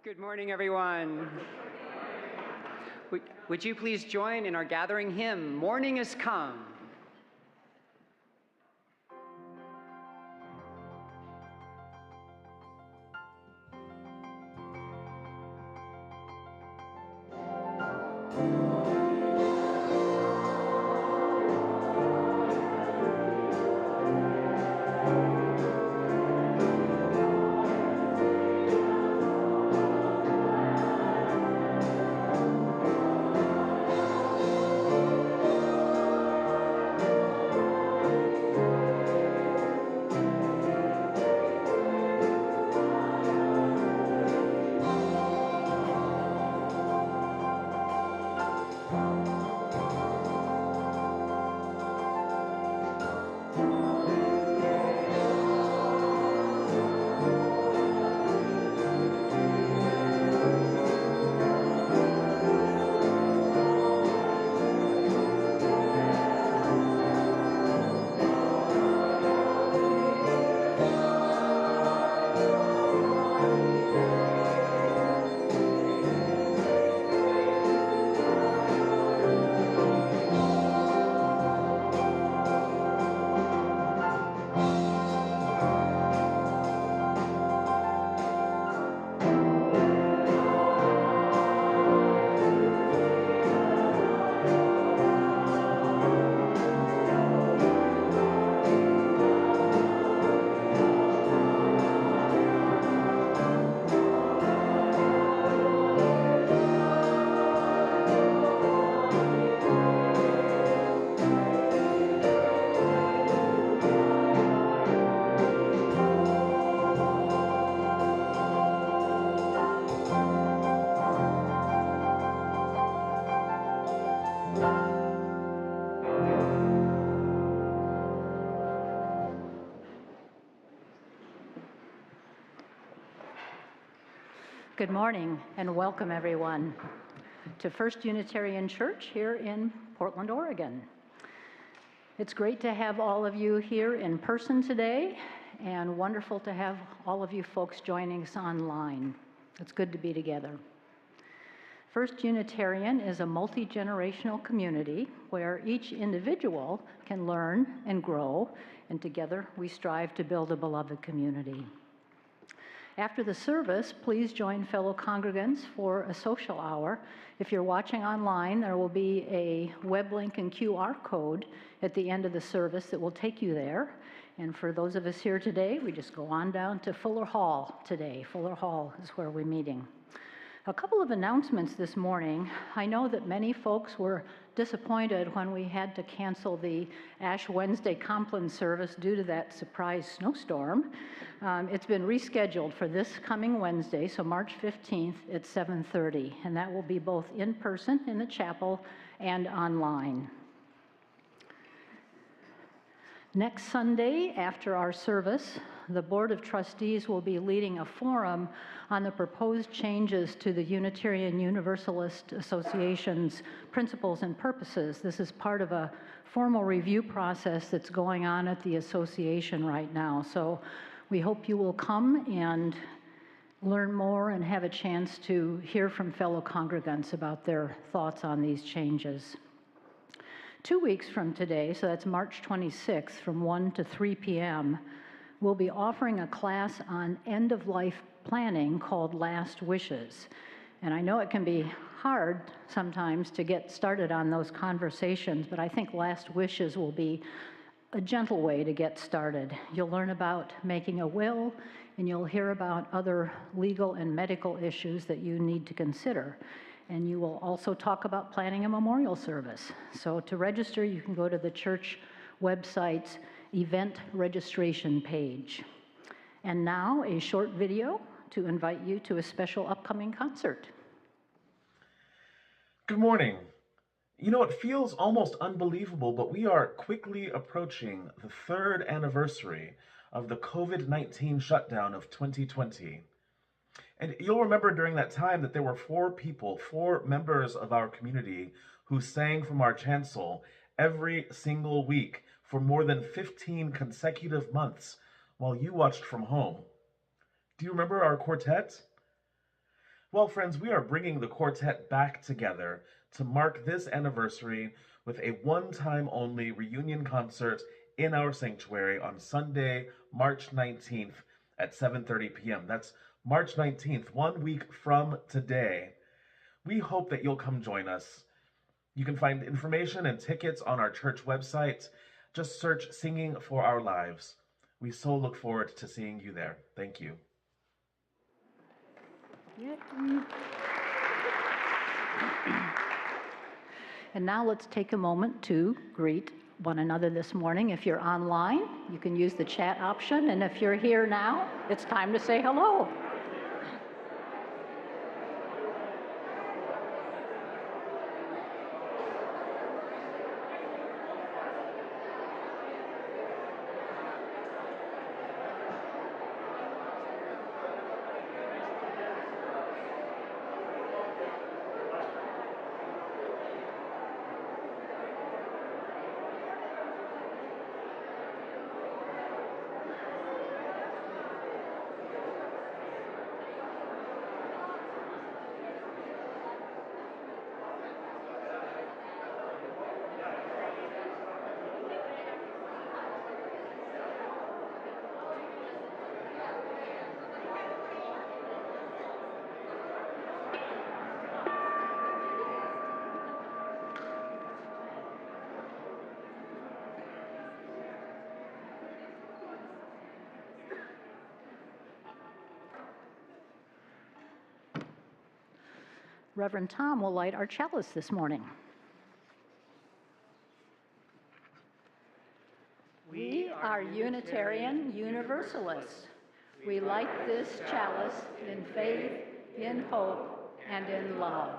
Good morning, everyone. Would you please join in our gathering hymn, Morning Has Come? Good morning and welcome everyone to First Unitarian Church here in Portland, Oregon. It's great to have all of you here in person today and wonderful to have all of you folks joining us online. It's good to be together. First Unitarian is a multi-generational community where each individual can learn and grow, and together we strive to build a beloved community. After the service, please join fellow congregants for a social hour. If you're watching online, there will be a web link and QR code at the end of the service that will take you there. And for those of us here today, we just go on down to Fuller Hall today. Fuller Hall is where we're meeting. A couple of announcements this morning. I know that many folks were disappointed when we had to cancel the Ash Wednesday Compline service due to that surprise snowstorm. It's been rescheduled for this coming Wednesday, so March 15th at 7:30, and that will be both in person in the chapel and online. Next Sunday, after our service, the Board of Trustees will be leading a forum on the proposed changes to the Unitarian Universalist Association's principles and purposes. This is part of a formal review process that's going on at the association right now. So we hope you will come and learn more and have a chance to hear from fellow congregants about their thoughts on these changes. 2 weeks from today, so that's March 26th, from 1 to 3 p.m., we'll be offering a class on end-of-life planning called Last Wishes. And I know it can be hard sometimes to get started on those conversations, but I think Last Wishes will be a gentle way to get started. You'll learn about making a will, and you'll hear about other legal and medical issues that you need to consider. And you will also talk about planning a memorial service. So to register, you can go to the church website's event registration page. And now a short video to invite you to a special upcoming concert. Good morning. You know, it feels almost unbelievable, but we are quickly approaching the 3rd anniversary of the COVID-19 shutdown of 2020. And you'll remember during that time that there were 4 members of our community who sang from our chancel every single week for more than 15 consecutive months while you watched from home. Do you remember our quartet? Well, friends, we are bringing the quartet back together to mark this anniversary with a one-time only reunion concert in our sanctuary on Sunday, March 19th at 7:30 p.m. That's March 19th, 1 week from today. We hope that you'll come join us. You can find information and tickets on our church website. Just search Singing for Our Lives. We so look forward to seeing you there. Thank you. And now let's take a moment to greet one another this morning. If you're online, you can use the chat option. And if you're here now, it's time to say hello. Reverend Tom will light our chalice this morning. We are Unitarian Universalists. We light this chalice in faith, in hope, and in love.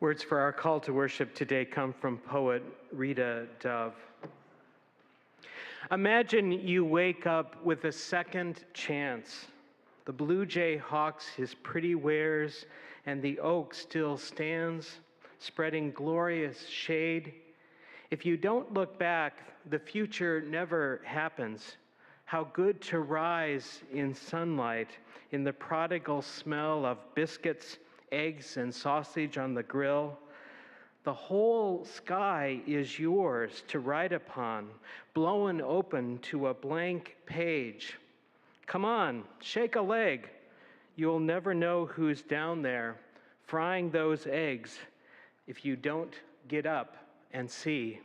Words for our call to worship today come from poet Rita Dove. Imagine you wake up with a second chance. The blue jay hawks his pretty wares, and the oak still stands, spreading glorious shade. If you don't look back, the future never happens. How good to rise in sunlight, in the prodigal smell of biscuits, eggs, and sausage on the grill. The whole sky is yours to write upon, blown open to a blank page. Come on, shake a leg. You'll never know who's down there frying those eggs if you don't get up and see.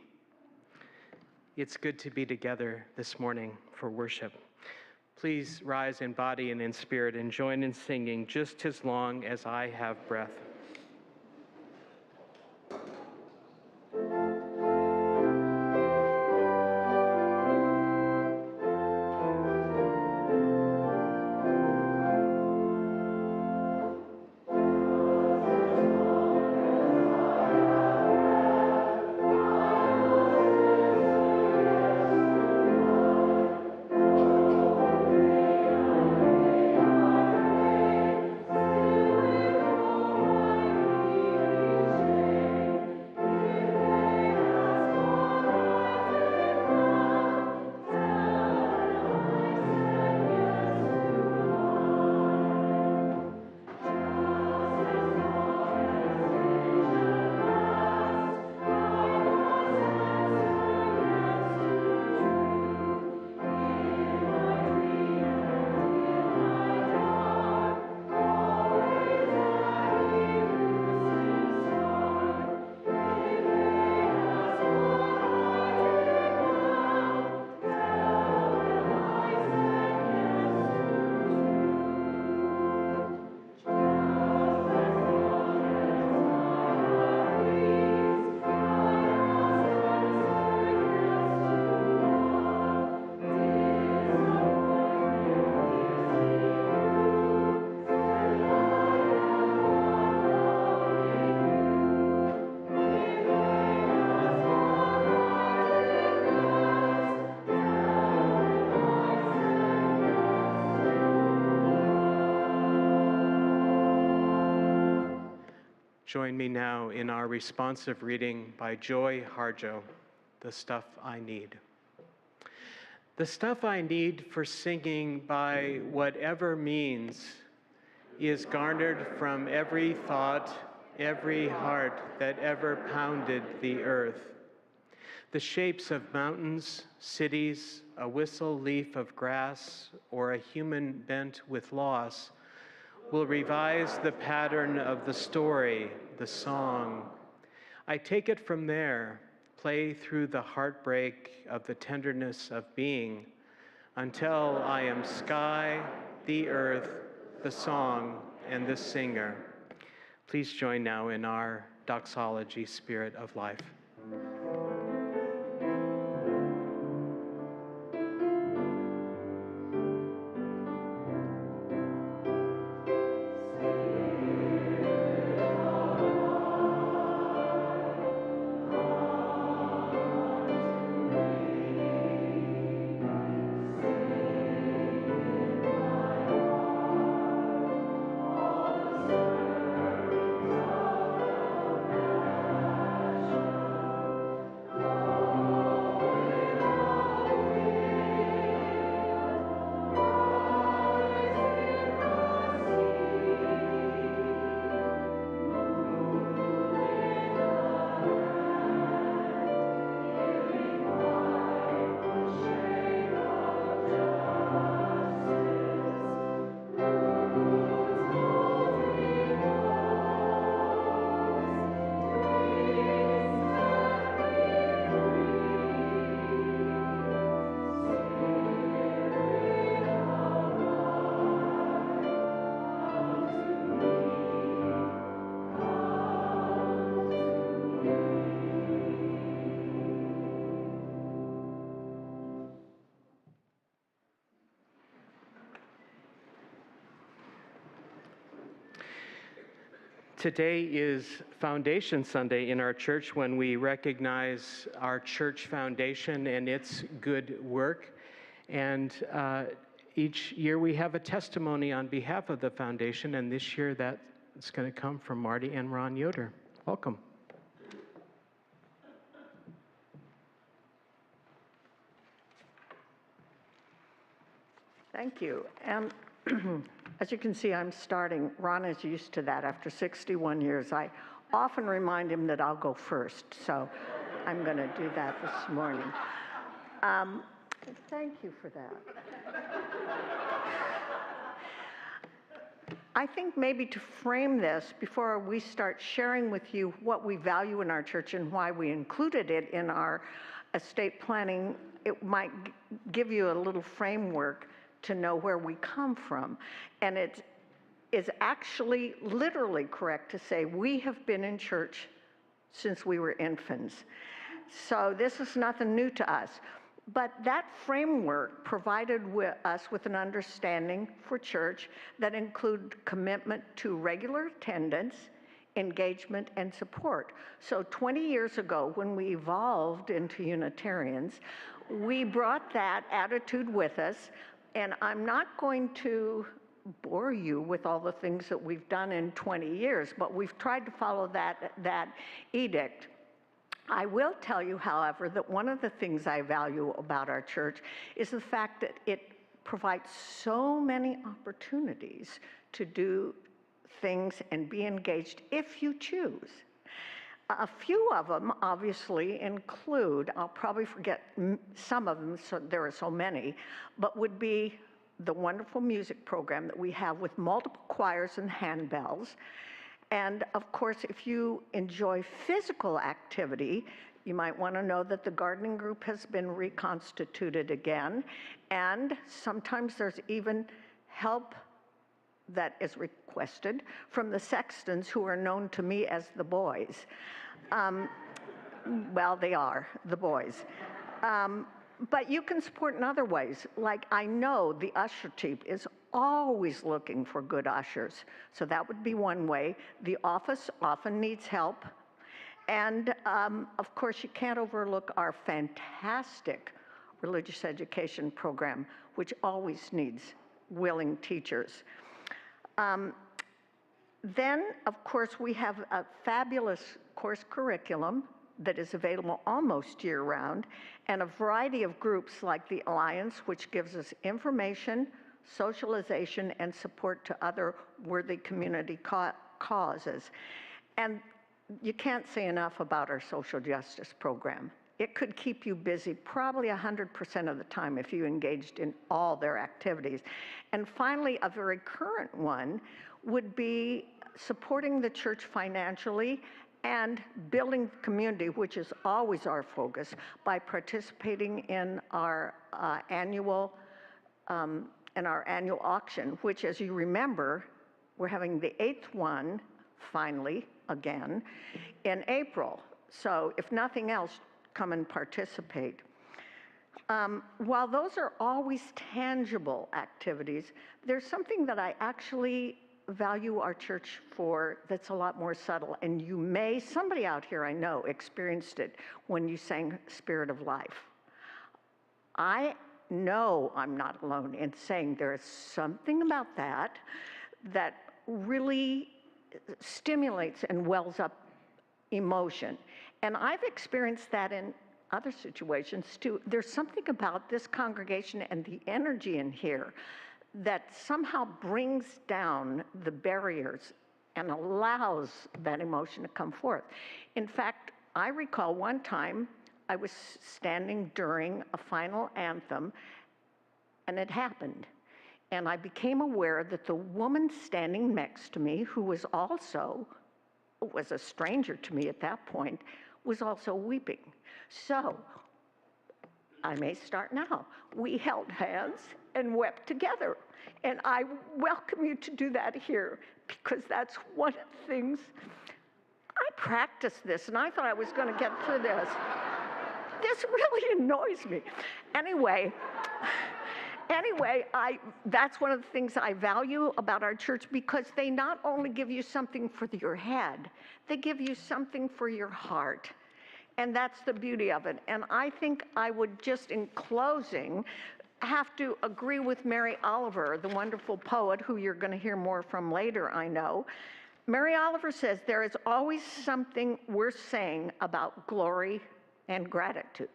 It's good to be together this morning for worship. Please rise in body and in spirit and join in singing just as long as I have breath. Join me now in our responsive reading by Joy Harjo, The Stuff I Need. The stuff I need for singing by whatever means is garnered from every thought, every heart that ever pounded the earth. The shapes of mountains, cities, a whistle leaf of grass, or a human bent with loss will revise the pattern of the story, the song. I take it from there, play through the heartbreak of the tenderness of being, until I am sky, the earth, the song, and the singer. Please join now in our doxology, Spirit of Life. Today is Foundation Sunday in our church, when we recognize our church foundation and its good work. And each year we have a testimony on behalf of the foundation, and this year that's going to come from Marty and Ron Yoder. Welcome. Thank you. And as you can see, I'm starting. Ron is used to that. After 61 years, I often remind him that I'll go first. So I'm going to do that this morning. Thank you for that. I think maybe to frame this, before we start sharing with you what we value in our church and why we included it in our estate planning, it might give you a little framework to know where we come from. And it is actually literally correct to say we have been in church since we were infants. So this is nothing new to us. But that framework provided us with an understanding for church that included commitment to regular attendance, engagement, and support. So 20 years ago, when we evolved into Unitarians, we brought that attitude with us. And I'm not going to bore you with all the things that we've done in 20 years, but we've tried to follow that edict. I will tell you, however, that one of the things I value about our church is the fact that it provides so many opportunities to do things and be engaged if you choose. A few of them obviously include, I'll probably forget some of them, so there are so many, but would be the wonderful music program that we have with multiple choirs and handbells. And of course, if you enjoy physical activity, you might want to know that the gardening group has been reconstituted again. And sometimes there's even help that is requested from the sextons, who are known to me as the boys. Well, they are, the boys. But you can support in other ways. Like, I know the usher team is always looking for good ushers. So that would be one way. The office often needs help. And of course, you can't overlook our fantastic religious education program, which always needs willing teachers. Then, of course, we have a fabulous course curriculum that is available almost year-round, and a variety of groups like the Alliance, which gives us information, socialization, and support to other worthy community causes. And you can't say enough about our social justice program. It could keep you busy probably 100% of the time if you engaged in all their activities. And finally, a very current one would be supporting the church financially and building community, which is always our focus, by participating in our annual auction, which, as you remember, we're having the 8th one, finally, again, in April. So if nothing else, come and participate. While those are always tangible activities, there's something that I actually value our church for that's a lot more subtle. And you may, somebody out here I know, experienced it when you sang Spirit of Life. I know I'm not alone in saying there is something about that that really stimulates and wells up emotion. And I've experienced that in other situations too. There's something about this congregation and the energy in here that somehow brings down the barriers and allows that emotion to come forth. In fact, I recall one time I was standing during a final anthem, and it happened. And I became aware that the woman standing next to me, who was a stranger to me at that point, was also weeping. So, I may start now. We held hands and wept together. And I welcome you to do that here, because that's one of the things. I practiced this, and I thought I was going to get through this. This really annoys me. Anyway, anyway, that's one of the things I value about our church, because they not only give you something for your head, they give you something for your heart. And that's the beauty of it. And I think I would just, in closing, have to agree with Mary Oliver, the wonderful poet who you're going to hear more from later, I know. Mary Oliver says, there is always something worth saying about glory and gratitude.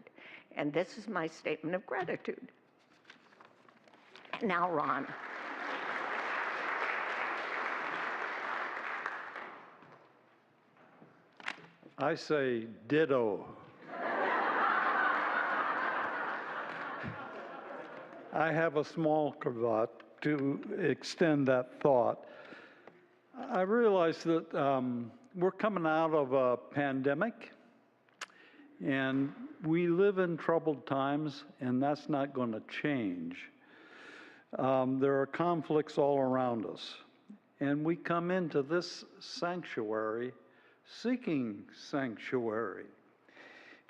And this is my statement of gratitude. Now, Ron. I say ditto. I have a small cravat to extend that thought. I realize that we're coming out of a pandemic, and we live in troubled times, and that's not going to change. There are conflicts all around us, and we come into this sanctuary seeking sanctuary.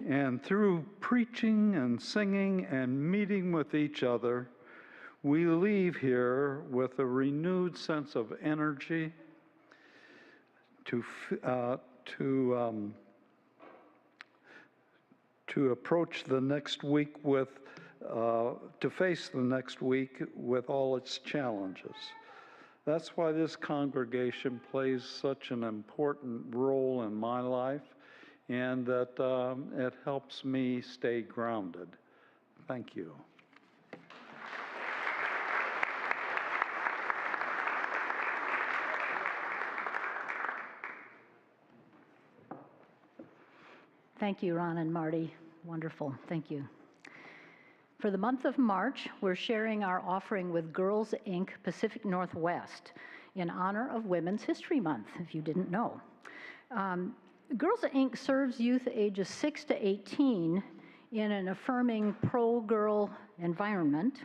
And through preaching and singing and meeting with each other, we leave here with a renewed sense of energy to approach the next week with, to face the next week with all its challenges. That's why this congregation plays such an important role in my life, and that it helps me stay grounded. Thank you. Thank you, Ron and Marty. Wonderful. Thank you. For the month of March, we're sharing our offering with Girls Inc. Pacific Northwest in honor of Women's History Month, if you didn't know. Girls Inc. serves youth ages 6 to 18 in an affirming pro-girl environment.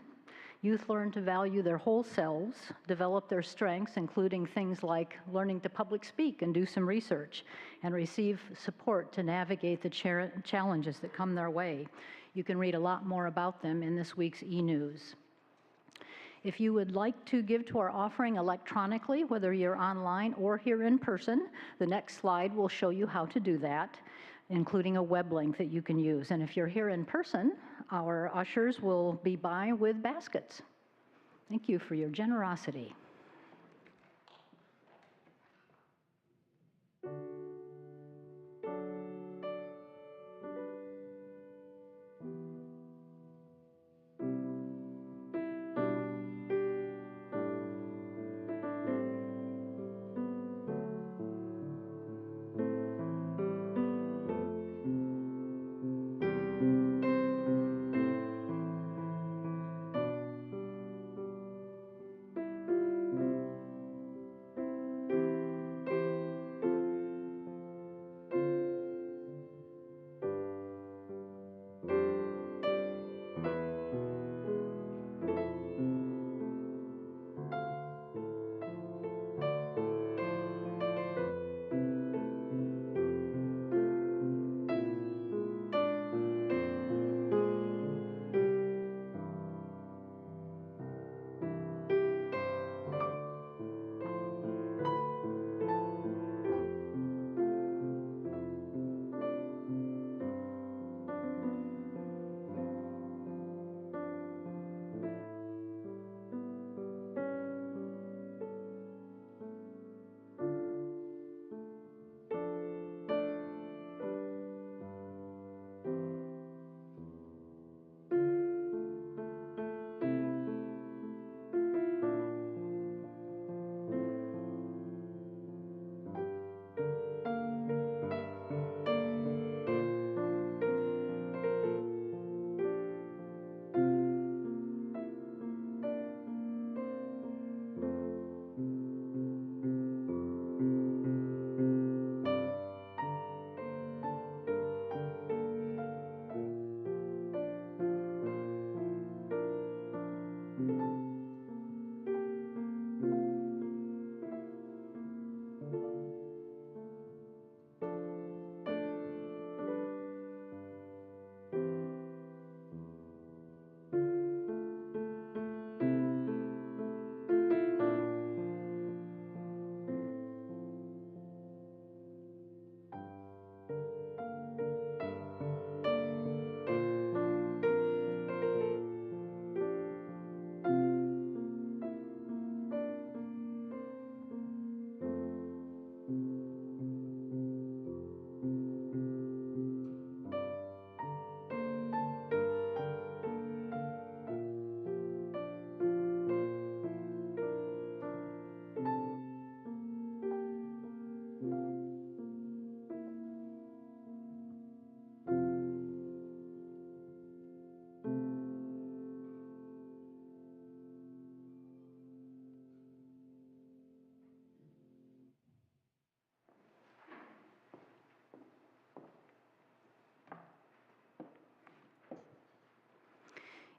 Youth learn to value their whole selves, develop their strengths, including things like learning to public speak and do some research, and receive support to navigate the challenges that come their way. You can read a lot more about them in this week's e-news. If you would like to give to our offering electronically, whether you're online or here in person, the next slide will show you how to do that, including a web link that you can use. And if you're here in person, our ushers will be by with baskets. Thank you for your generosity.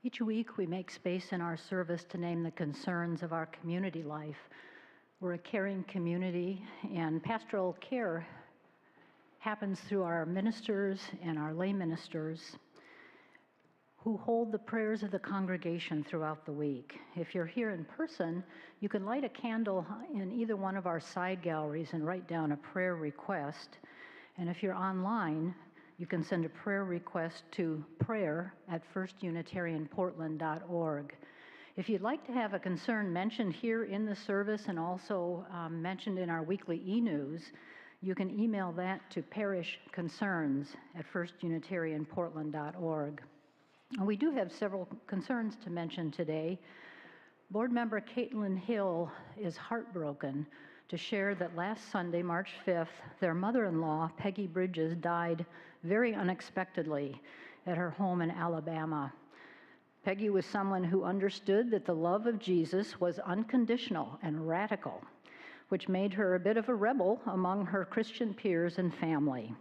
Each week, we make space in our service to name the concerns of our community life. We're a caring community, and pastoral care happens through our ministers and our lay ministers who hold the prayers of the congregation throughout the week. If you're here in person, you can light a candle in either one of our side galleries and write down a prayer request. And if you're online, you can send a prayer request to prayer@firstunitarianportland.org. If you'd like to have a concern mentioned here in the service and also mentioned in our weekly e-news, you can email that to parishconcerns@firstunitarianportland.org. And we do have several concerns to mention today. Board member Caitlin Hill is heartbroken to share that last Sunday, March 5th, their mother-in-law, Peggy Bridges, died very unexpectedly at her home in Alabama. Peggy was someone who understood that the love of Jesus was unconditional and radical, which made her a bit of a rebel among her Christian peers and family.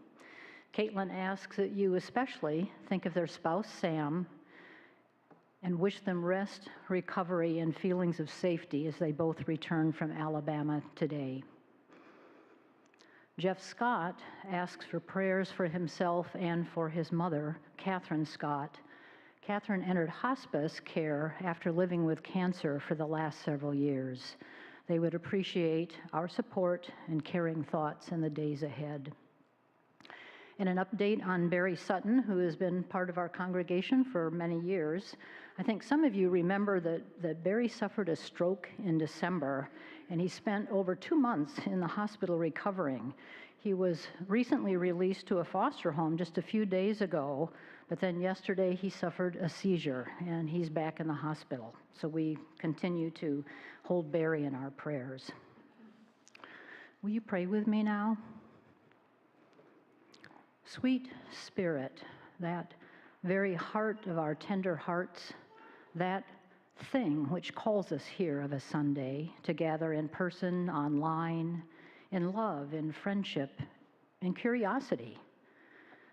Caitlin asks that you especially think of their spouse, Sam, and wish them rest, recovery, and feelings of safety as they both return from Alabama today. Jeff Scott asks for prayers for himself and for his mother, Catherine Scott. Catherine entered hospice care after living with cancer for the last several years. They would appreciate our support and caring thoughts in the days ahead. And an update on Barry Sutton, who has been part of our congregation for many years. I think some of you remember that Barry suffered a stroke in December, and he spent over 2 months in the hospital recovering. He was recently released to a foster home just a few days ago, but then yesterday he suffered a seizure, and he's back in the hospital. So we continue to hold Barry in our prayers. Will you pray with me now? Sweet Spirit, that very heart of our tender hearts, that thing which calls us here of a Sunday to gather in person, online, in love, in friendship, in curiosity.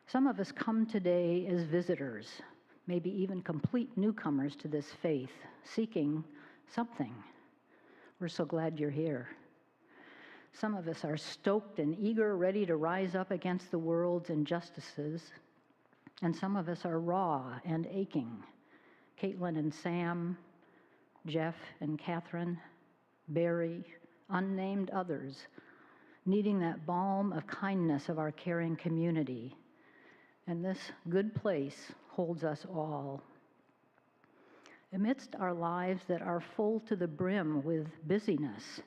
Some of us come today as visitors, maybe even complete newcomers to this faith, seeking something. We're so glad you're here. Some of us are stoked and eager, ready to rise up against the world's injustices. And some of us are raw and aching. Caitlin and Sam, Jeff and Catherine, Barry, unnamed others, needing that balm of kindness of our caring community. And this good place holds us all. Amidst our lives that are full to the brim with busyness,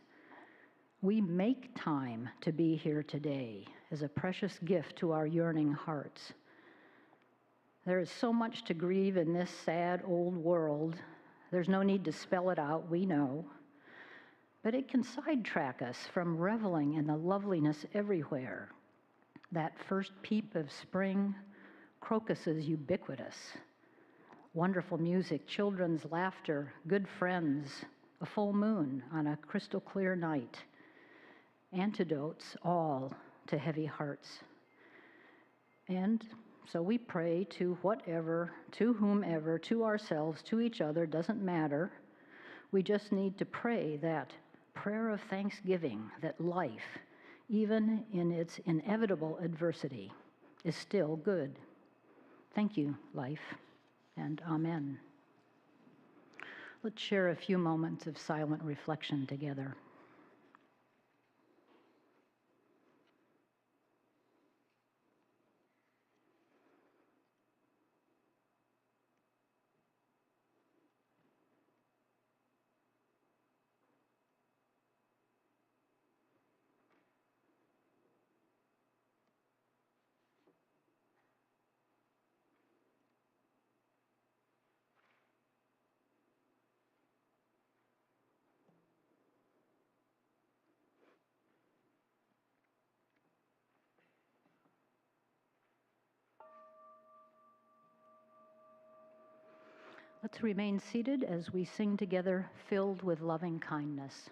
we make time to be here today as a precious gift to our yearning hearts. There is so much to grieve in this sad old world. There's no need to spell it out, we know. But it can sidetrack us from reveling in the loveliness everywhere. That first peep of spring, crocuses ubiquitous, wonderful music, children's laughter, good friends, a full moon on a crystal clear night. Antidotes all to heavy hearts. And so we pray to whatever, to whomever, to ourselves, to each other, doesn't matter. We just need to pray that prayer of thanksgiving that life, even in its inevitable adversity, is still good. Thank you, life, and amen. Let's share a few moments of silent reflection together. Let's remain seated as we sing together, Filled with Loving Kindness.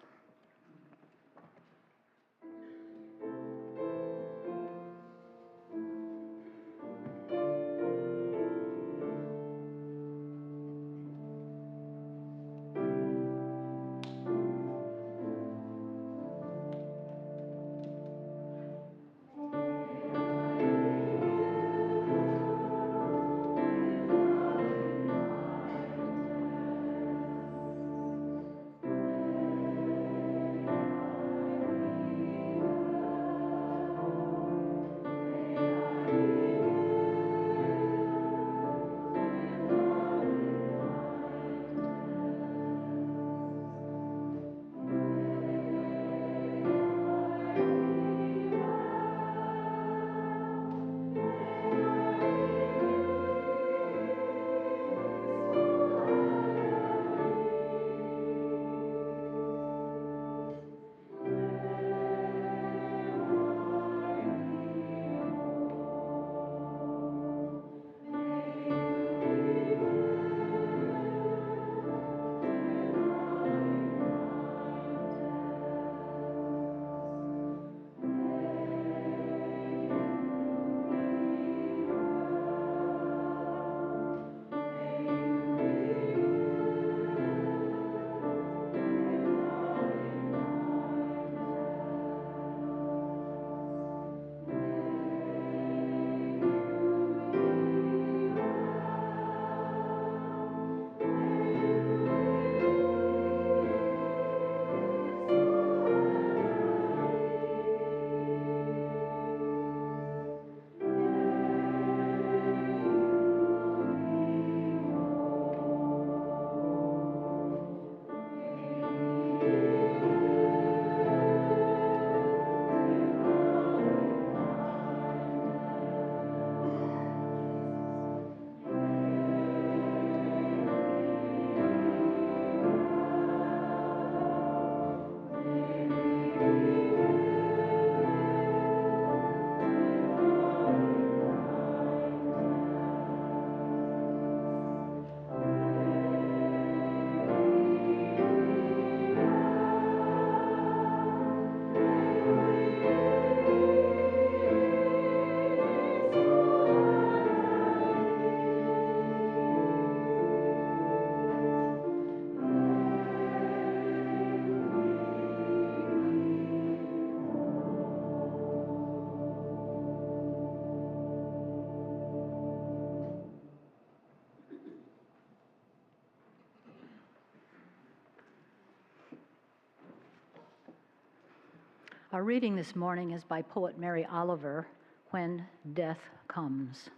Our reading this morning is by poet Mary Oliver, When Death Comes.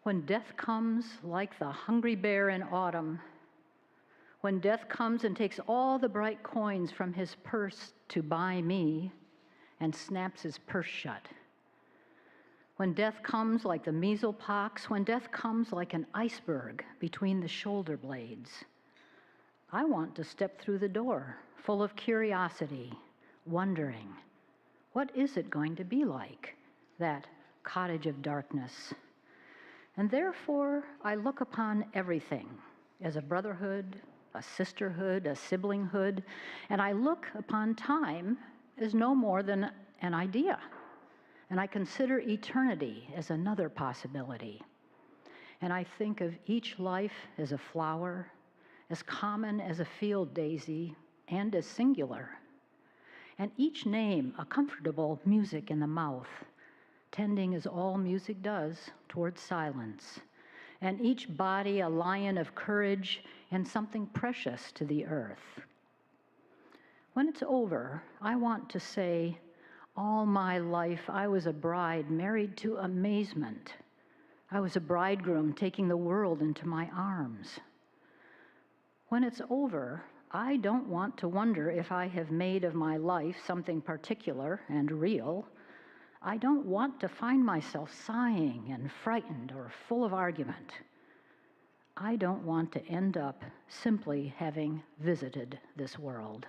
When death comes like the hungry bear in autumn, when death comes and takes all the bright coins from his purse to buy me and snaps his purse shut. When death comes like the measles pox, when death comes like an iceberg between the shoulder blades, I want to step through the door, full of curiosity, wondering, what is it going to be like, that cottage of darkness? And therefore, I look upon everything as a brotherhood, a sisterhood, a siblinghood, and I look upon time as no more than an idea. And I consider eternity as another possibility. And I think of each life as a flower, as common as a field daisy, and as singular. And each name a comfortable music in the mouth, tending as all music does towards silence. And each body a lion of courage and something precious to the earth. When it's over, I want to say, all my life I was a bride married to amazement. I was a bridegroom taking the world into my arms. When it's over, I don't want to wonder if I have made of my life something particular and real. I don't want to find myself sighing and frightened or full of argument. I don't want to end up simply having visited this world.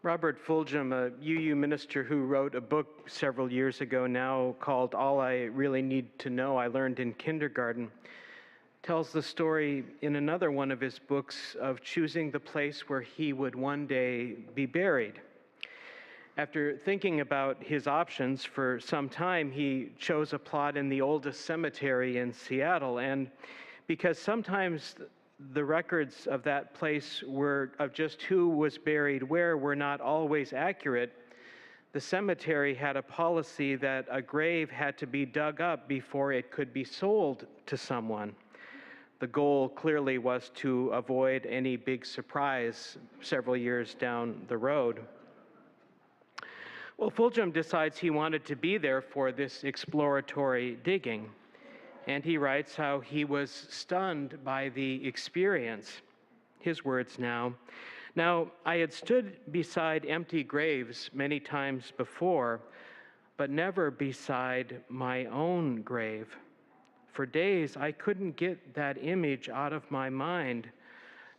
Robert Fulghum, a UU minister who wrote a book several years ago now called All I Really Need to Know I Learned in Kindergarten, tells the story in another one of his books of choosing the place where he would one day be buried. After thinking about his options for some time, he chose a plot in the oldest cemetery in Seattle, and because sometimes the records of that place were of just who was buried where were not always accurate, the cemetery had a policy that a grave had to be dug up before it could be sold to someone. The goal clearly was to avoid any big surprise several years down the road. Well, Fulghum decides he wanted to be there for this exploratory digging, and he writes how he was stunned by the experience. His words now, "Now, I had stood beside empty graves many times before, but never beside my own grave. For days, I couldn't get that image out of my mind.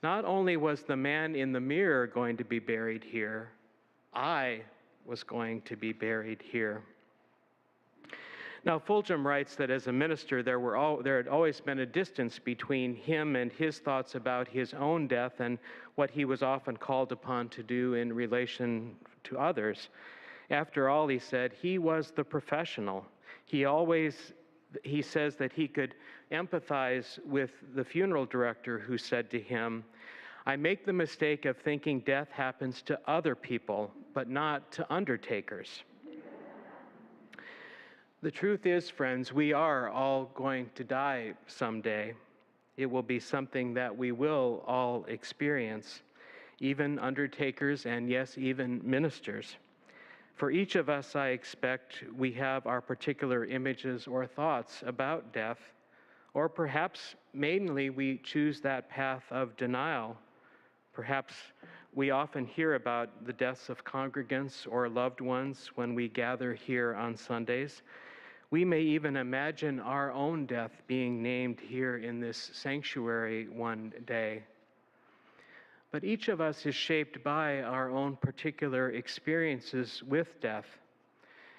Not only was the man in the mirror going to be buried here, I was going to be buried here." Now, Fulghum writes that as a minister, there had always been a distance between him and his thoughts about his own death and what he was often called upon to do in relation to others. After all, he said, he was the professional. He says that he could empathize with the funeral director who said to him, "I make the mistake of thinking death happens to other people, but not to undertakers." The truth is, friends, we are all going to die someday. It will be something that we will all experience, even undertakers and yes, even ministers. For each of us, I expect, we have our particular images or thoughts about death, or perhaps mainly we choose that path of denial. Perhaps we often hear about the deaths of congregants or loved ones when we gather here on Sundays. We may even imagine our own death being named here in this sanctuary one day. But each of us is shaped by our own particular experiences with death.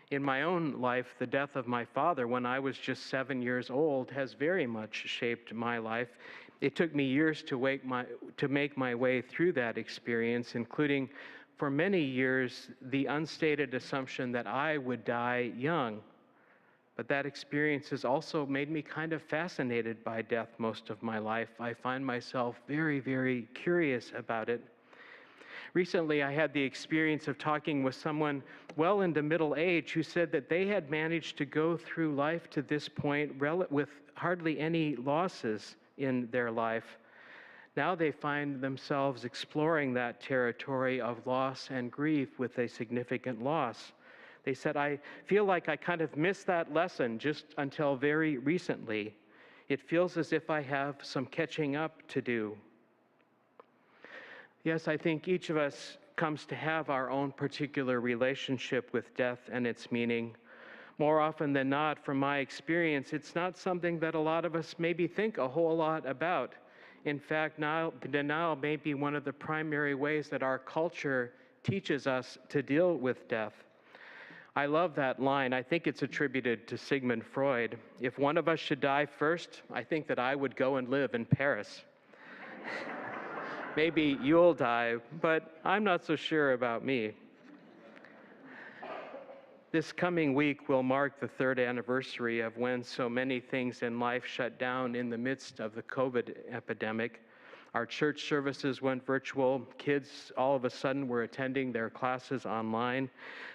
In my own life, the death of my father when I was just 7 years old has very much shaped my life. It took me years to make my way through that experience, including for many years the unstated assumption that I would die young. But that experience has also made me kind of fascinated by death most of my life. I find myself very, very curious about it. Recently, I had the experience of talking with someone well into middle age who said that they had managed to go through life to this point with hardly any losses in their life. Now they find themselves exploring that territory of loss and grief with a significant loss. They said, "I feel like I kind of missed that lesson just until very recently. It feels as if I have some catching up to do." Yes, I think each of us comes to have our own particular relationship with death and its meaning. More often than not, from my experience, it's not something that a lot of us maybe think a whole lot about. In fact, denial may be one of the primary ways that our culture teaches us to deal with death. I love that line. I think it's attributed to Sigmund Freud. "If one of us should die first, I think that I would go and live in Paris." Maybe you'll die, but I'm not so sure about me. This coming week will mark the 3rd anniversary of when so many things in life shut down in the midst of the COVID epidemic. Our church services went virtual. Kids all of a sudden were attending their classes online.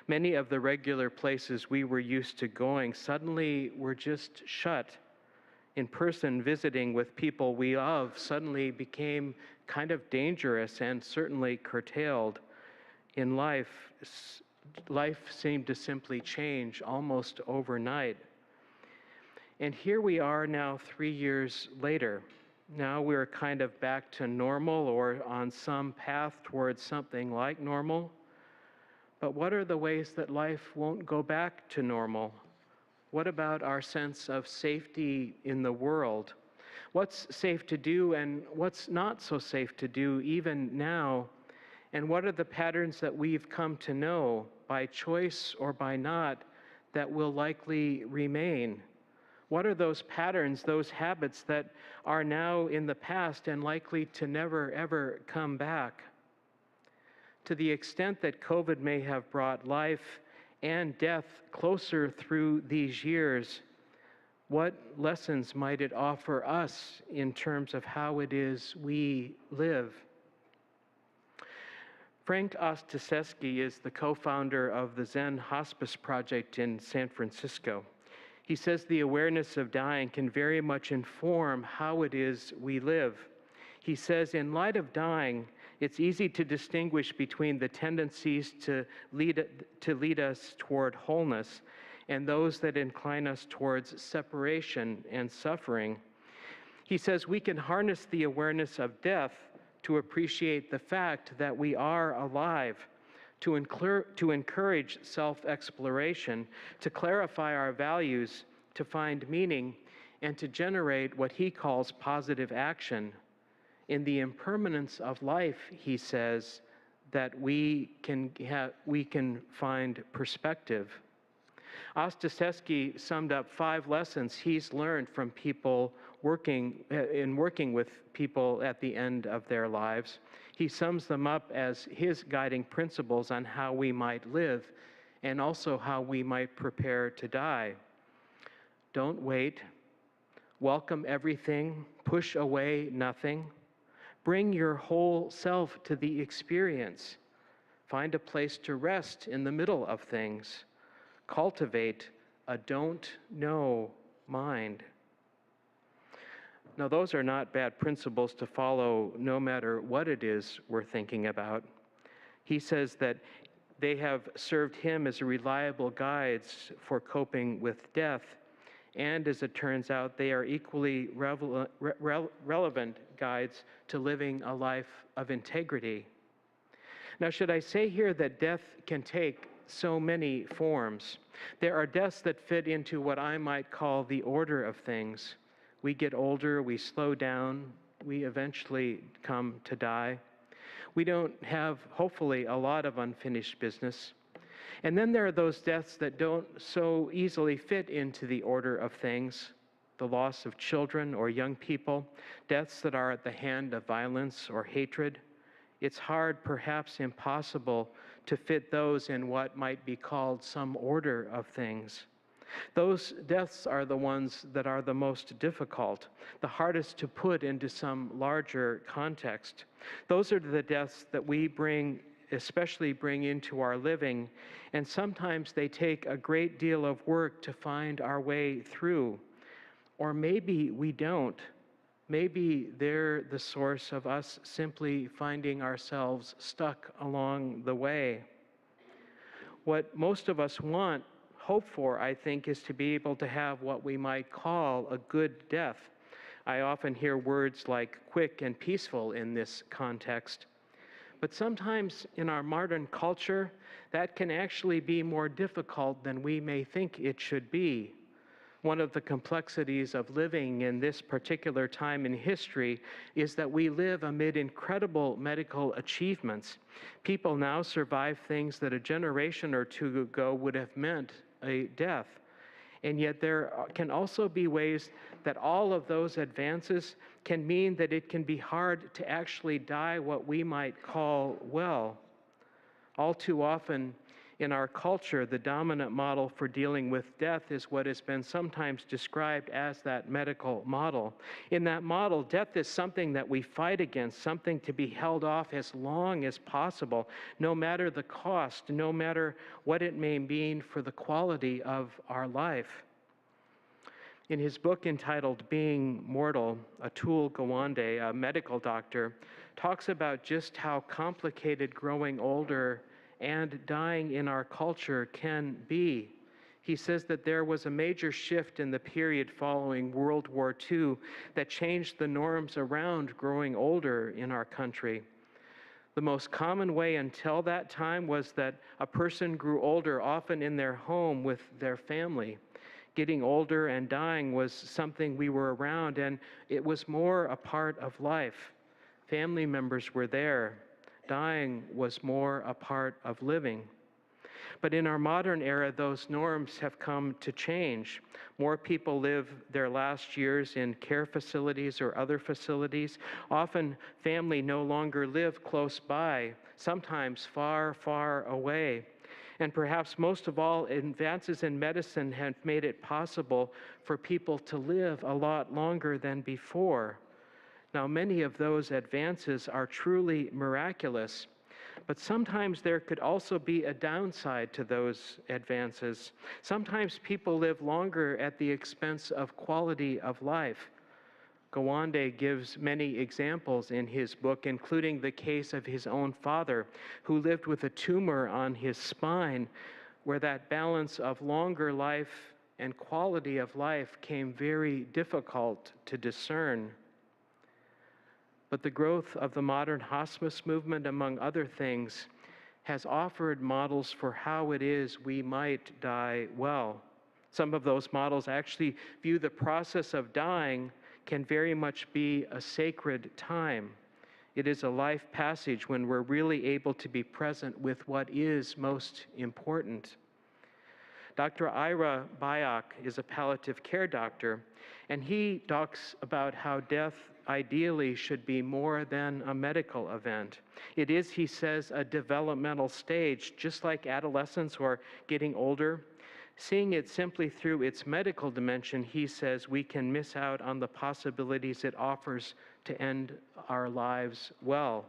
Many of the regular places we were used to going suddenly were just shut. In-person visiting with people we love suddenly became kind of dangerous and certainly curtailed. In life seemed to simply change almost overnight. And here we are now 3 years later. Now we're kind of back to normal or on some path towards something like normal. But what are the ways that life won't go back to normal? What about our sense of safety in the world? What's safe to do and what's not so safe to do even now? And what are the patterns that we've come to know, by choice or by not, that will likely remain? What are those patterns, those habits that are now in the past and likely to never, ever come back? To the extent that COVID may have brought life and death closer through these years, what lessons might it offer us in terms of how it is we live? Frank Ostaseski is the co-founder of the Zen Hospice Project in San Francisco. He says the awareness of dying can very much inform how it is we live. He says, in light of dying, it's easy to distinguish between the tendencies to lead us toward wholeness and those that incline us towards separation and suffering. He says we can harness the awareness of death to appreciate the fact that we are alive, to encourage self-exploration, to clarify our values, to find meaning, and to generate what he calls positive action. In the impermanence of life, he says, that we can find perspective. Ostaseski summed up 5 lessons he's learned from people working with people at the end of their lives. He sums them up as his guiding principles on how we might live and also how we might prepare to die. Don't wait. Welcome everything. Push away nothing. Bring your whole self to the experience. Find a place to rest in the middle of things. Cultivate a don't know mind. Now, those are not bad principles to follow no matter what it is we're thinking about. He says that they have served him as reliable guides for coping with death, and as it turns out, they are equally relevant guides to living a life of integrity. Now, should I say here that death can take so many forms? There are deaths that fit into what I might call the order of things. We get older, we slow down, we eventually come to die. We don't have, hopefully, a lot of unfinished business. And then there are those deaths that don't so easily fit into the order of things. The loss of children or young people, deaths that are at the hand of violence or hatred. It's hard, perhaps impossible, to fit those in what might be called some order of things. Those deaths are the ones that are the most difficult, the hardest to put into some larger context. Those are the deaths that we especially bring into our living, and sometimes they take a great deal of work to find our way through. Or maybe we don't. Maybe they're the source of us simply finding ourselves stuck along the way. What most of us hope for, I think, is to be able to have what we might call a good death. I often hear words like quick and peaceful in this context. But sometimes in our modern culture, that can actually be more difficult than we may think it should be. One of the complexities of living in this particular time in history is that we live amid incredible medical achievements. People now survive things that a generation or two ago would have meant a death. And yet there can also be ways that all of those advances can mean that it can be hard to actually die what we might call well. All too often in our culture, the dominant model for dealing with death is what has been sometimes described as that medical model. In that model, death is something that we fight against, something to be held off as long as possible, no matter the cost, no matter what it may mean for the quality of our life. In his book entitled Being Mortal, Atul Gawande, a medical doctor, talks about just how complicated growing older and dying in our culture can be. He says that there was a major shift in the period following World War II that changed the norms around growing older in our country. The most common way until that time was that a person grew older, often in their home with their family. Getting older and dying was something we were around, and it was more a part of life. Family members were there. dying was more a part of living. But in our modern era, those norms have come to change. More people live their last years in care facilities or other facilities. Often, family no longer live close by, sometimes far, far away. And perhaps most of all, advances in medicine have made it possible for people to live a lot longer than before. Now, many of those advances are truly miraculous, but sometimes there could also be a downside to those advances. Sometimes people live longer at the expense of quality of life. Gawande gives many examples in his book, including the case of his own father, who lived with a tumor on his spine, where that balance of longer life and quality of life came very difficult to discern. But the growth of the modern hospice movement, among other things, has offered models for how it is we might die well. Some of those models actually view the process of dying can very much be a sacred time. It is a life passage when we're really able to be present with what is most important. Dr. Ira Byock is a palliative care doctor, and he talks about how death ideally should be more than a medical event. It is, he says, a developmental stage, just like adolescence or getting older. Seeing it simply through its medical dimension, he says, we can miss out on the possibilities it offers to end our lives well.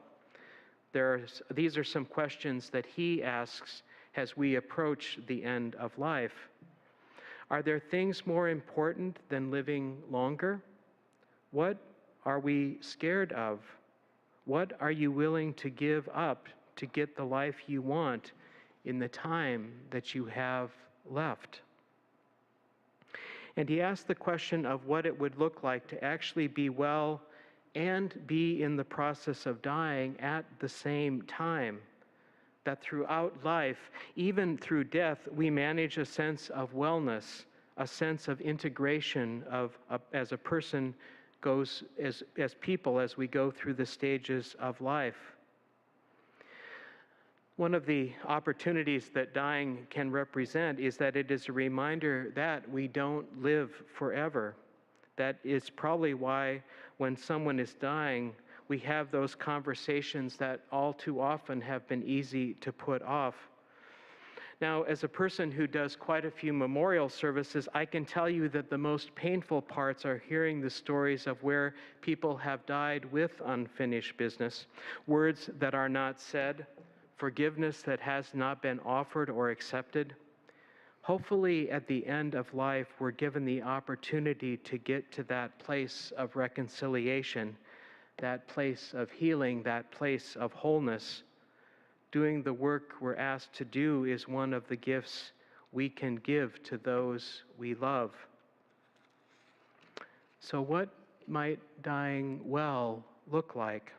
These are some questions that he asks as we approach the end of life. Are there things more important than living longer? What are we scared of? What are you willing to give up to get the life you want in the time that you have left? And he asked the question of what it would look like to actually be well and be in the process of dying at the same time. That throughout life, even through death, we manage a sense of wellness, a sense of integration as a person goes, as people, as we go through the stages of life. One of the opportunities that dying can represent is that it is a reminder that we don't live forever. That is probably why when someone is dying, we have those conversations that all too often have been easy to put off. Now, as a person who does quite a few memorial services, I can tell you that the most painful parts are hearing the stories of where people have died with unfinished business, words that are not said, forgiveness that has not been offered or accepted. Hopefully, at the end of life, we're given the opportunity to get to that place of reconciliation, that place of healing, that place of wholeness. Doing the work we're asked to do is one of the gifts we can give to those we love. So what might dying well look like?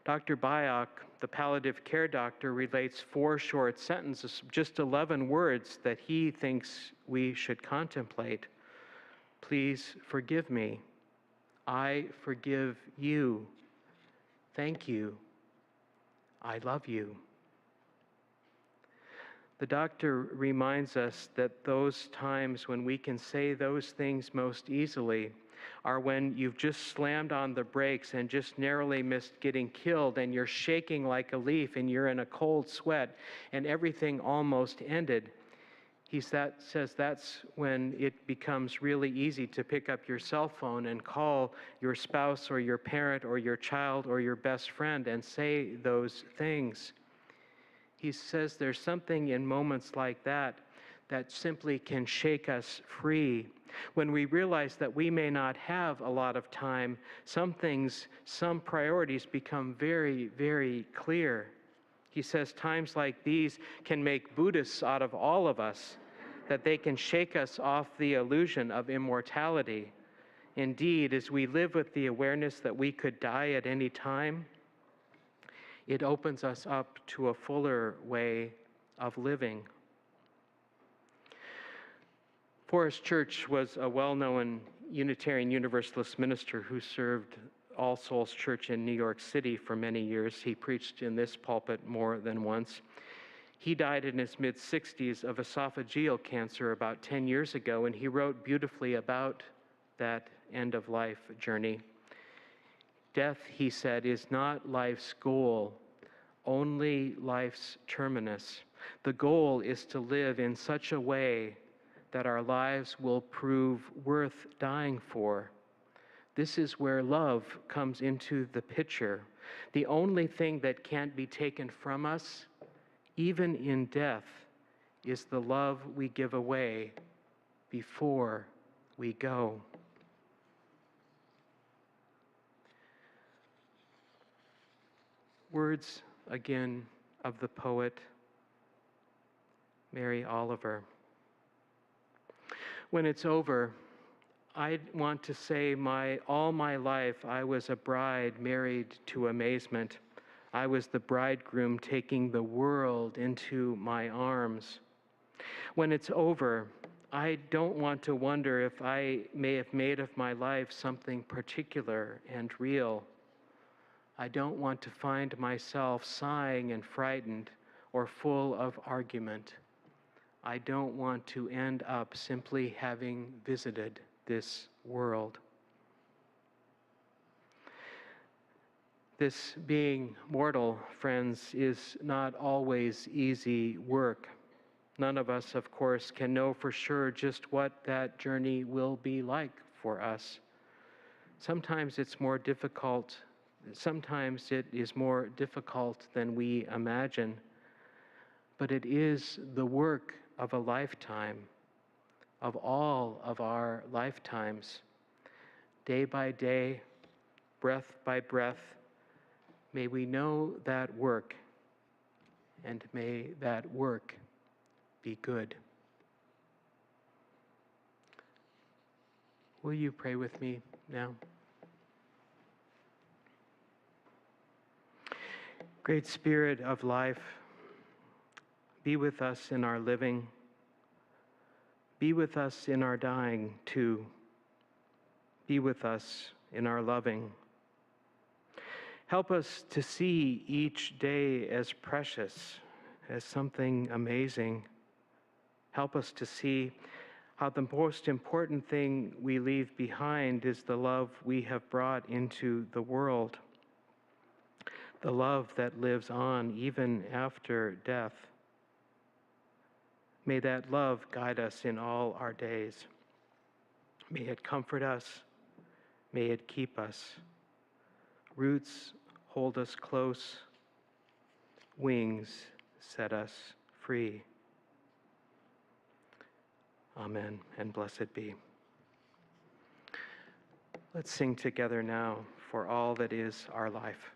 Dr. Byock, the palliative care doctor, relates 4 short sentences, just 11 words that he thinks we should contemplate. Please forgive me. I forgive you. Thank you. I love you. The doctor reminds us that those times when we can say those things most easily are when you've just slammed on the brakes and just narrowly missed getting killed, and you're shaking like a leaf and you're in a cold sweat and everything almost ended. He says that's when it becomes really easy to pick up your cell phone and call your spouse or your parent or your child or your best friend and say those things. He says there's something in moments like that that simply can shake us free. When we realize that we may not have a lot of time, some things, some priorities become very, very clear. He says times like these can make Buddhists out of all of us, that they can shake us off the illusion of immortality. Indeed, as we live with the awareness that we could die at any time, it opens us up to a fuller way of living. Forrest Church was a well-known Unitarian Universalist minister who served All Souls Church in New York City for many years. He preached in this pulpit more than once. He died in his mid-60s of esophageal cancer about 10 years ago, and he wrote beautifully about that end-of-life journey. Death, he said, is not life's goal, only life's terminus. The goal is to live in such a way that our lives will prove worth dying for. This is where love comes into the picture. The only thing that can't be taken from us, even in death, is the love we give away before we go. Words again of the poet Mary Oliver. When it's over, I want to say all my life I was a bride married to amazement. I was the bridegroom taking the world into my arms. When it's over, I don't want to wonder if I may have made of my life something particular and real. I don't want to find myself sighing and frightened or full of argument. I don't want to end up simply having visited this world. This being mortal, friends, is not always easy work. None of us, of course, can know for sure just what that journey will be like for us. Sometimes it's more difficult. Sometimes it is more difficult than we imagine. But it is the work of a lifetime, of all of our lifetimes. Day by day, breath by breath, may we know that work, and may that work be good. Will you pray with me now? Great Spirit of life, be with us in our living. Be with us in our dying, too. Be with us in our loving. Help us to see each day as precious, as something amazing. Help us to see how the most important thing we leave behind is the love we have brought into the world, the love that lives on even after death. May that love guide us in all our days. May it comfort us. May it keep us. Roots hold us close. Wings set us free. Amen, and blessed be. Let's sing together now for all that is our life.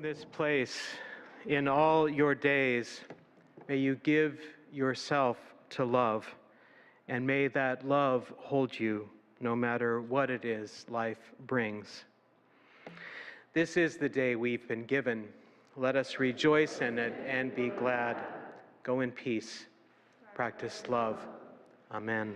from this place, in all your days, may you give yourself to love, and may that love hold you no matter what it is life brings. This is the day we've been given. Let us rejoice in it and be glad. Go in peace. Practice love. Amen.